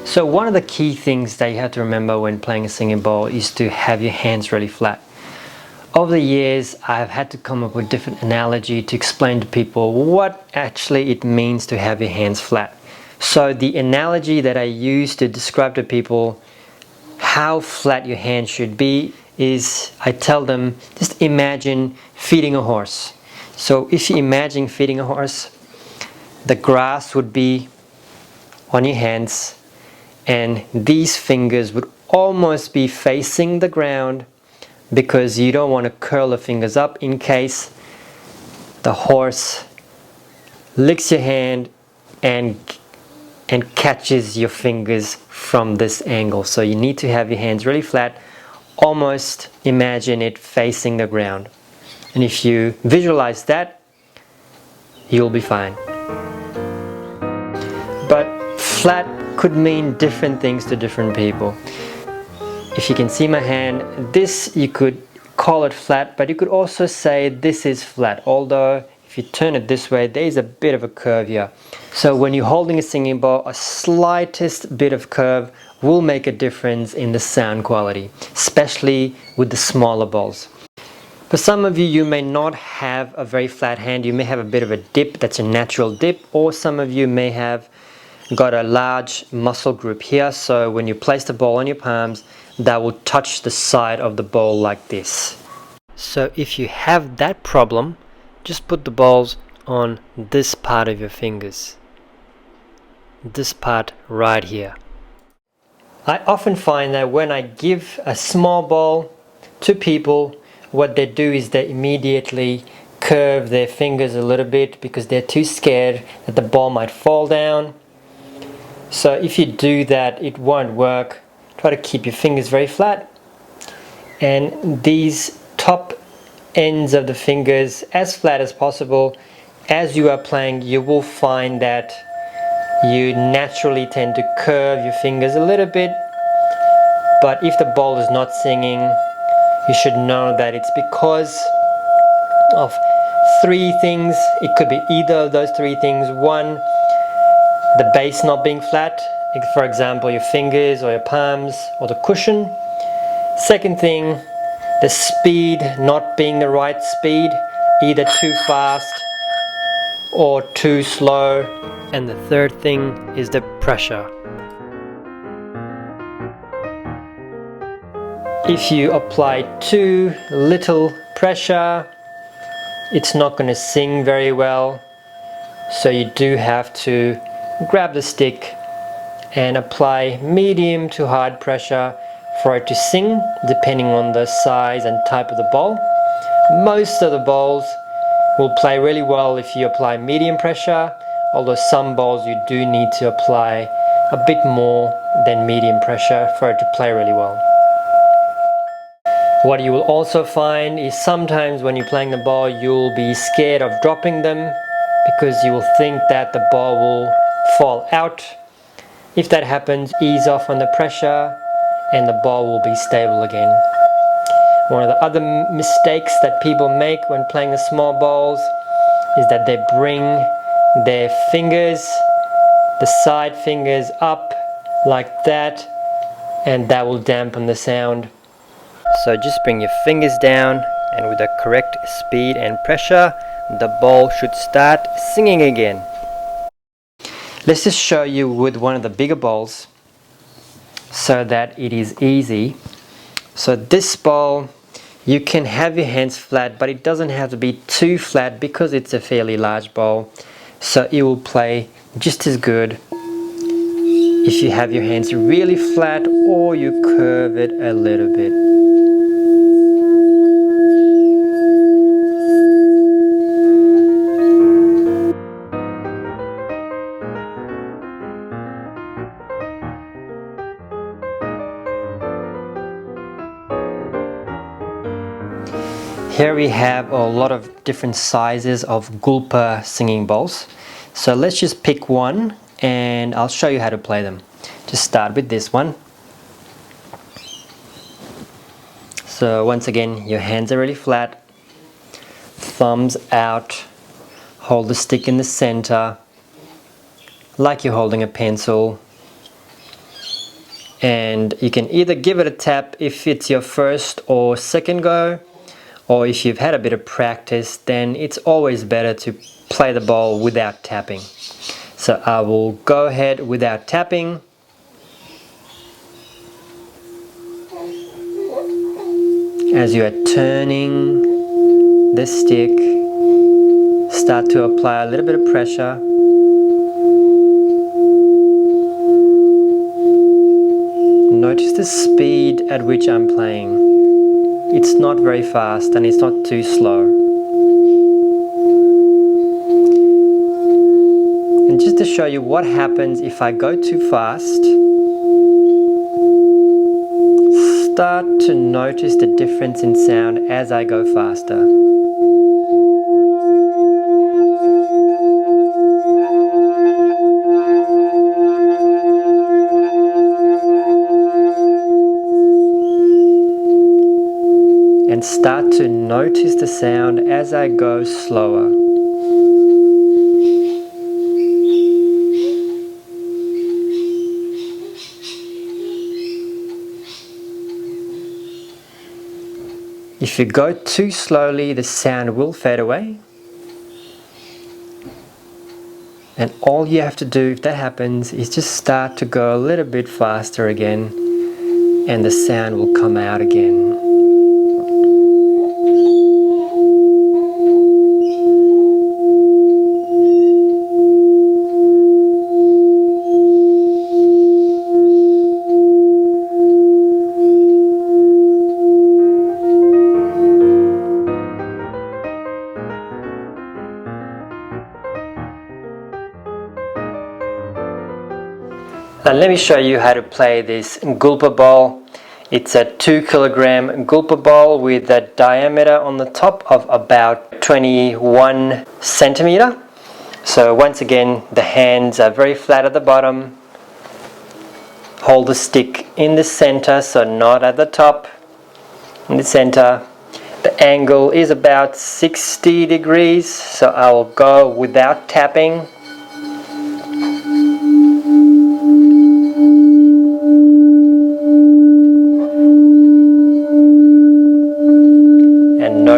So one of the key things that you have to remember when playing a singing bowl is to have your hands really flat. Over the years, I've had to come up with different analogy to explain to people what actually it means to have your hands flat. So the analogy that I use to describe to people how flat your hands should be is, I tell them, just imagine feeding a horse. So if you imagine feeding a horse, the grass would be on your hands and these fingers would almost be facing the ground because you don't want to curl the fingers up in case the horse licks your hand and catches your fingers from this angle. So you need to have your hands really flat, almost imagine it facing the ground. And if you visualize that, you'll be fine. But flat could mean different things to different people. If you can see my hand, this you could call it flat, but you could also say this is flat, although if you turn it this way, there is a bit of a curve here. So when you're holding a singing bowl, a slightest bit of curve will make a difference in the sound quality, especially with the smaller bowls. For some of you, you may not have a very flat hand. You may have a bit of a dip, that's a natural dip, or some of you may have got a large muscle group here, so when you place the bowl on your palms, that will touch the side of the bowl like this. So if you have that problem, just put the bowls on this part of your fingers. This part right here. I often find that when I give a small bowl to people, what they do is they immediately curve their fingers a little bit because they're too scared that the ball might fall down. So if you do that, it won't work. Try to keep your fingers very flat, and these top ends of the fingers as flat as possible. As you are playing, you will find that you naturally tend to curve your fingers a little bit, but if the bowl is not singing, you should know that it's because of three things. It could be either of those three things. One, the base not being flat, for example your fingers or your palms or the cushion. Second thing, the speed not being the right speed, either too fast or too slow. And the third thing is the pressure. If you apply too little pressure, it's not going to sing very well. So you do have to grab the stick and apply medium to hard pressure for it to sing, depending on the size and type of the bowl. Most of the bowls will play really well if you apply medium pressure, although some bowls you do need to apply a bit more than medium pressure for it to play really well. What you will also find is sometimes when you're playing the bowl, you'll be scared of dropping them because you will think that the ball will fall out. If that happens, ease off on the pressure and the ball will be stable again. One of the other mistakes that people make when playing the small bowls is that they bring their fingers, the side fingers up like that, and that will dampen the sound. So just bring your fingers down, and with the correct speed and pressure, the bowl should start singing again. Let's just show you with one of the bigger bowls so that it is easy. So this bowl, you can have your hands flat, but it doesn't have to be too flat because it's a fairly large bowl. So it will play just as good if you have your hands really flat or you curve it a little bit. Here we have a lot of different sizes of gulpa singing bowls. So let's just pick one and I'll show you how to play them. Just start with this one. So once again, your hands are really flat, thumbs out, hold the stick in the center like you're holding a pencil. and you can either give it a tap if it's your first or second go, or if you've had a bit of practice, then it's always better to play the bowl without tapping. So I will go ahead without tapping. As you are turning the stick, start to apply a little bit of pressure. Notice the speed at which I'm playing. It's not very fast and it's not too slow. And just to show you what happens if I go too fast, start to notice the difference in sound as I go faster. And start to notice the sound as I go slower. If you go too slowly, the sound will fade away. And all you have to do if that happens is just start to go a little bit faster again, and the sound will come out again. Now let me show you how to play this gulper bowl. It's a 2 kilogram gulper bowl with a diameter on the top of about 21 centimeter. So once again, the hands are very flat at the bottom. Hold the stick in the center, so not at the top, in the center. The angle is about 60 degrees, so I will go without tapping.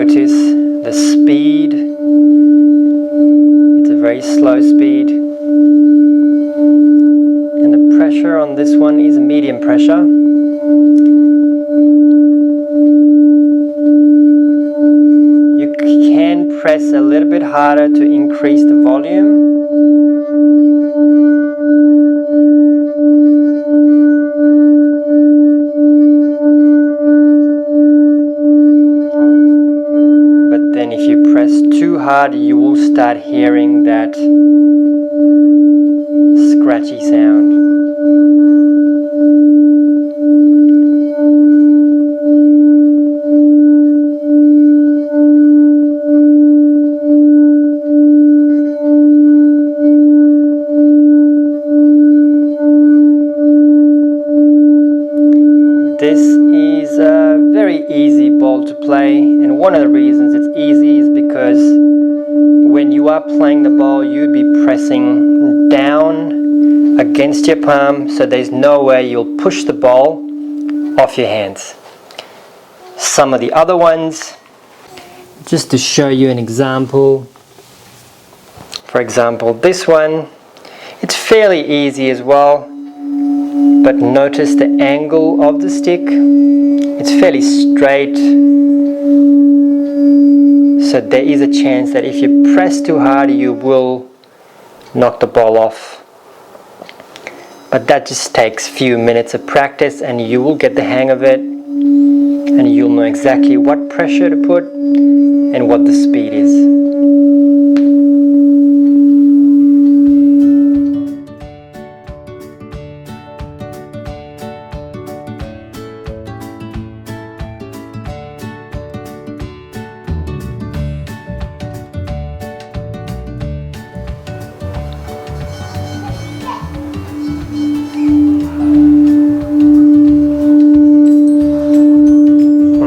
Notice the speed. It's a very slow speed. And the pressure on this one is medium pressure. You can press a little bit harder to increase the volume. If you press too hard, you will start hearing that scratchy sound. This is a very easy ball to play, and one of the reasons it's easy is because when you are playing the ball, you'd be pressing down against your palm, so there's no way you'll push the ball off your hands. Some of the other ones, just to show you an example, for example this one, it's fairly easy as well. But notice the angle of the stick. It's fairly straight. So there is a chance that if you press too hard, you will knock the ball off. But that just takes a few minutes of practice and you will get the hang of it. And you'll know exactly what pressure to put and what the speed is.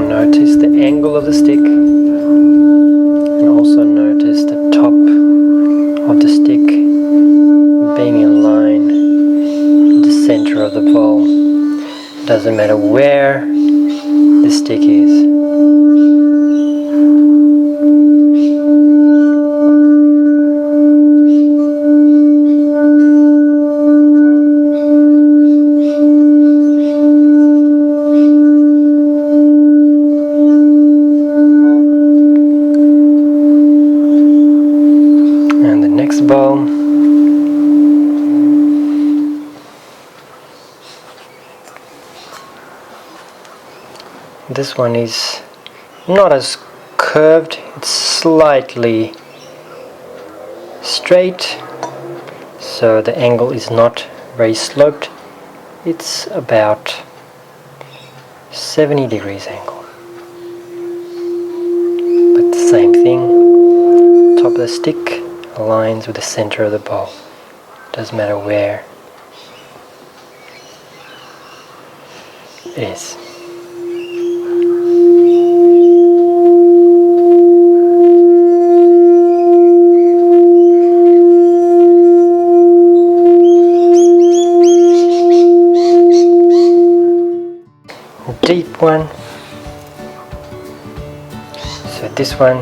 Notice the angle of the stick, and also notice the top of the stick being in line with the center of the bowl. Doesn't matter where the stick is. And the next bowl. This one is not as curved, it's slightly straight, so the angle is not very sloped. It's about 70 degrees angle. But the same thing, top of the stick aligns with the center of the bowl. Doesn't matter where it is. Deep one. So this one,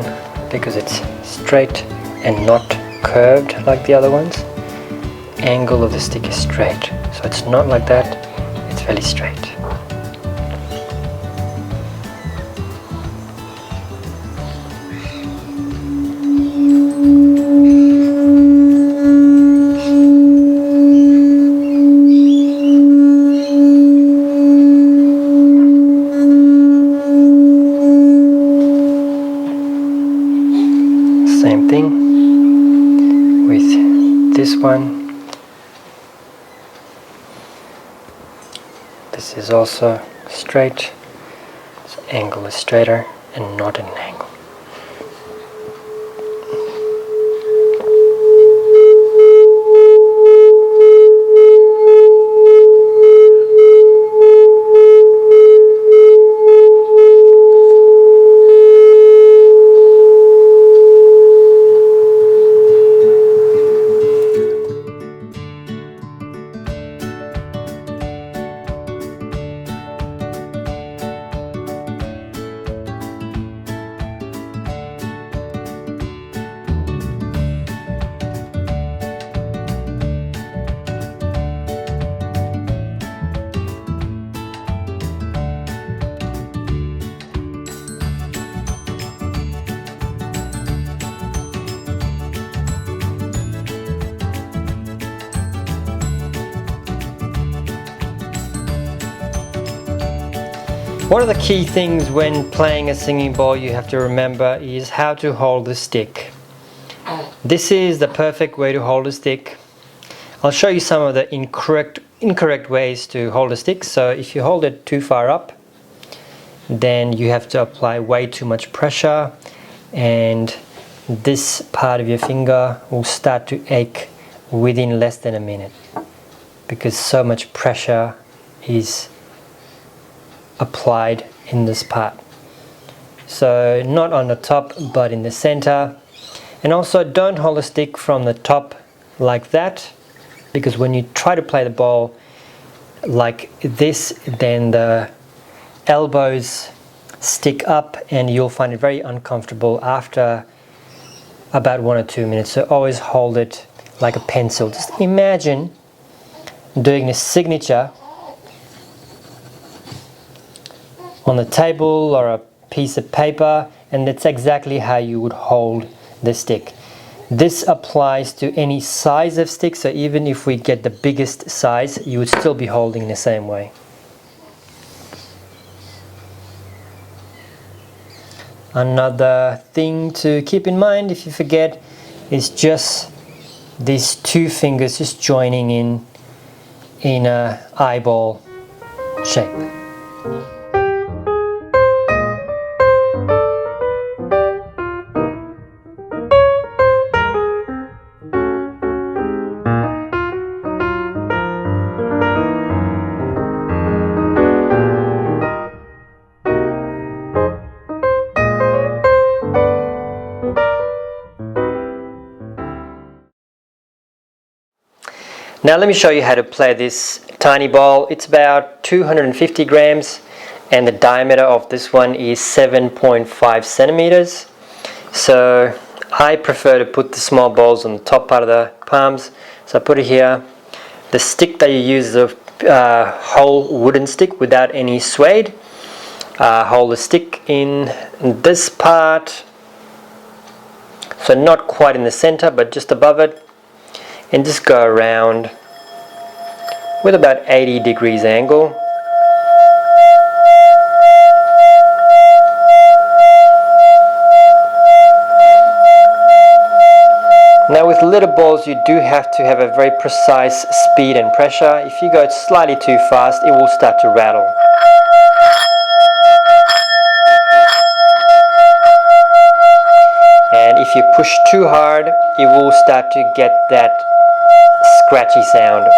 because it's straight and not curved like the other ones, angle of the stick is straight. So it's not like that, it's fairly straight. Same thing with this one. This is also straight, so angle is straighter and not an angle. One of the key things when playing a singing bowl you have to remember is how to hold the stick. This is the perfect way to hold a stick. I'll show you some of the incorrect ways to hold a stick. So if you hold it too far up, then you have to apply way too much pressure, and this part of your finger will start to ache within less than a minute because so much pressure is applied in this part. So not on the top but in the center. And also don't hold the stick from the top like that, because when you try to play the bowl like this, then the elbows stick up and you'll find it very uncomfortable after about 1 or 2 minutes. So always hold it like a pencil. Just imagine doing a signature on the table or a piece of paper, and that's exactly how you would hold the stick. This applies to any size of stick, so even if we get the biggest size, you would still be holding the same way. Another thing to keep in mind, if you forget, is just these two fingers just joining in a eyeball shape. Now let me show you how to play this tiny ball. It's about 250 grams and the diameter of this one is 7.5 centimeters. So I prefer to put the small balls on the top part of the palms. So I put it here. The stick that you use is a whole wooden stick without any suede. Hold the stick in this part, so not quite in the center but just above it, and just go around with about 80 degrees angle. Now with little balls you do have to have a very precise speed and pressure. If you go slightly too fast it will start to rattle. And if you push too hard you will start to get that scratchy sound.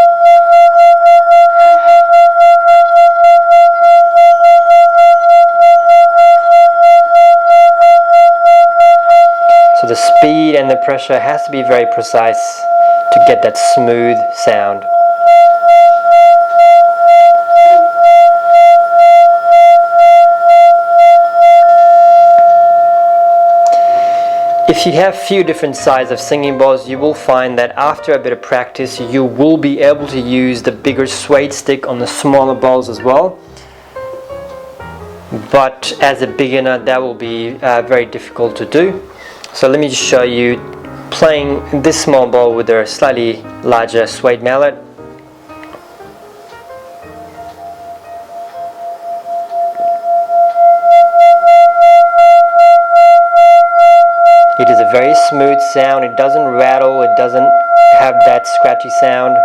So the speed and the pressure has to be very precise to get that smooth sound. If you have few different sizes of singing bowls, you will find that after a bit of practice you will be able to use the bigger suede stick on the smaller bowls as well. But as a beginner that will be very difficult to do. So let me just show you playing this small bowl with a slightly larger suede mallet. It is a very smooth sound, it doesn't rattle, it doesn't have that scratchy sound,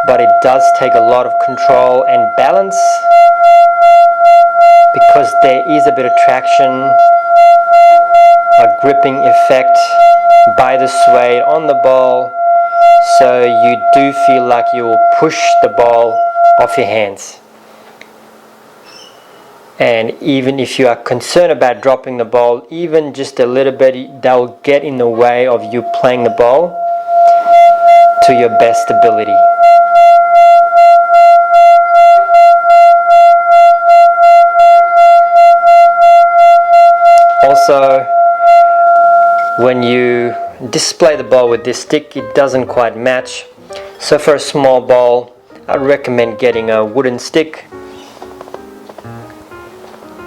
but it does take a lot of control and balance because there is a bit of traction, a gripping effect by the suede on the ball, so you do feel like you will push the ball off your hands. And even if you are concerned about dropping the ball, even just a little bit, that will get in the way of you playing the ball to your best ability. Also, when you display the ball with this stick, it doesn't quite match. So for a small ball, I recommend getting a wooden stick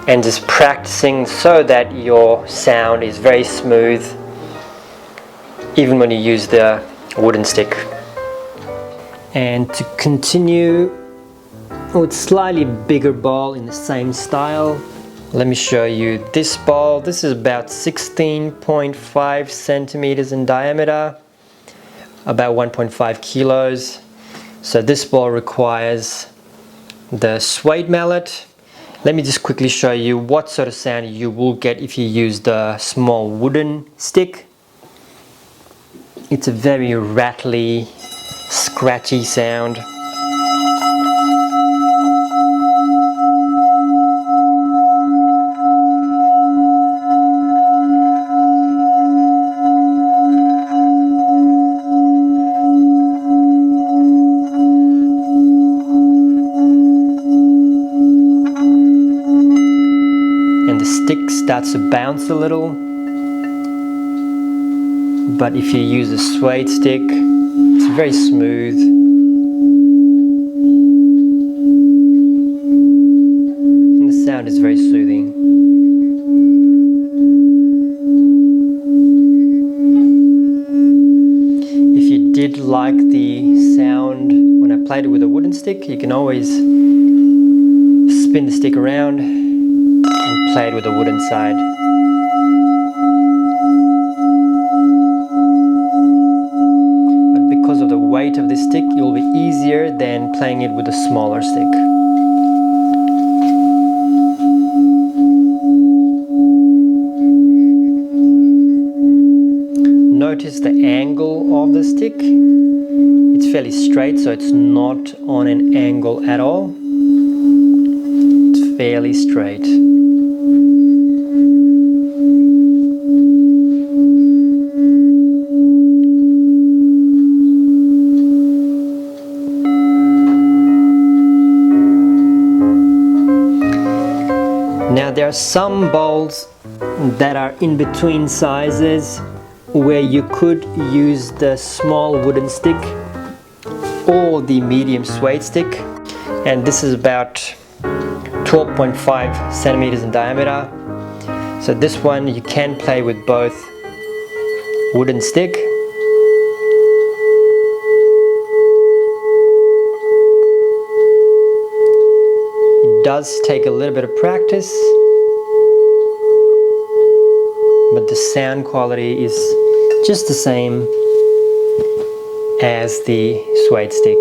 and just practicing so that your sound is very smooth even when you use the wooden stick. And to continue with slightly bigger ball in the same style, let me show you this ball. This is about 16.5 centimeters in diameter, about 1.5 kilos. So this ball requires the suede mallet. Let me just quickly show you what sort of sound you will get if you use the small wooden stick. It's a very rattly, scratchy sound. And the stick starts to bounce a little, but if you use a suede stick it's very smooth and the sound is very soothing. If you did like the sound when I played it with a wooden stick, you can always spin the stick around and play it with the wooden side. But because of the weight of this stick, it will be easier than playing it with a smaller stick. Notice the angle of the stick. It's fairly straight, so it's not on an angle at all. It's fairly straight. there are some bowls that are in between sizes where you could use the small wooden stick or the medium suede stick, and this is about 12.5 centimeters in diameter. So this one you can play with both wooden stick does take a little bit of practice, but the sound quality is just the same as the suede stick.